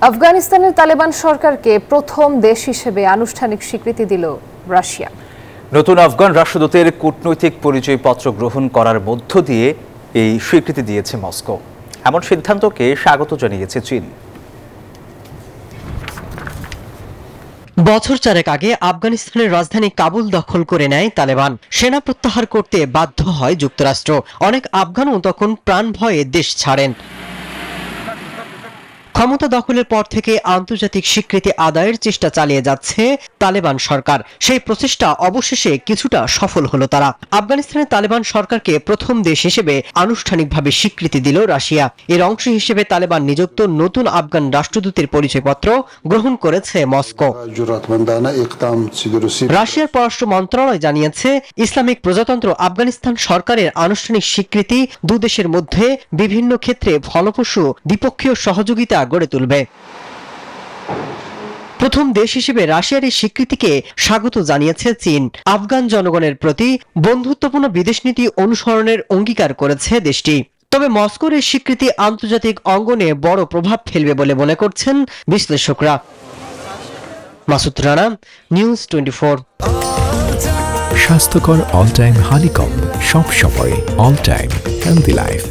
আফগানিস্তানের তালেবান সরকারকে প্রথম দেশ হিসেবে আনুষ্ঠানিক স্বীকৃতি দিল রাশিয়া। নতুন আফগান রাষ্ট্রদূতের কূটনৈতিক পরিচয়পত্র গ্রহণ করার মধ্য দিয়ে এই স্বীকৃতি দিয়েছে মস্কো। এমন সিদ্ধান্তকে স্বাগত জানিয়েছে চীন। বছর চারেক আগে আফগানিস্তানের রাজধানী কাবুল দখল করে নেয় তালেবান। সেনা প্রত্যাহার করতে বাধ্য হয় যুক্তরাষ্ট্র। অনেক আফগানও তখন প্রাণ ভয়ে দেশ ছাড়েন। ক্ষমতা দখলের পর থেকে আন্তর্জাতিক স্বীকৃতি আদায়ের চেষ্টা চালিয়ে যাচ্ছে তালেবান সরকার। সেই প্রচেষ্টা অবশেষে কিছুটা সফল হলো তারা। আফগানিস্তানের তালেবান সরকারকে প্রথম দেশ হিসেবে আনুষ্ঠানিকভাবে স্বীকৃতি দিল রাশিয়া। এর অংশ হিসেবে তালেবান নিযুক্ত নতুন আফগান রাষ্ট্রদূতের পরিচয়পত্র গ্রহণ করেছে মস্কো। রাশিয়ার পররাষ্ট্র মন্ত্রণালয় জানিয়েছে, ইসলামিক প্রজাতন্ত্র আফগানিস্তান সরকারের আনুষ্ঠানিক স্বীকৃতি দুদেশের মধ্যে বিভিন্ন ক্ষেত্রে ফলপ্রসূ দ্বিপক্ষীয় সহযোগিতা গড়ে তুলবে। প্রথম দেশ হিসেবে রাশিয়ার এই স্বীকৃতিকে স্বাগত জানিয়েছে চীন। আফগান জনগণের প্রতি বন্ধুত্বপূর্ণ বিদেশনীতি অনুসরণের অঙ্গীকার করেছে দেশটি। তবে মস্কোর এই স্বীকৃতি আন্তর্জাতিক অঙ্গনে বড় প্রভাব ফেলবে বলে মনে করছেন বিশ্লেষকরা। মাসুদ রানা, নিউজ 24। স্বাস্থ্যকর অল টাইম হানিকম, সব সময় অল টাইম হেলদি লাইফ।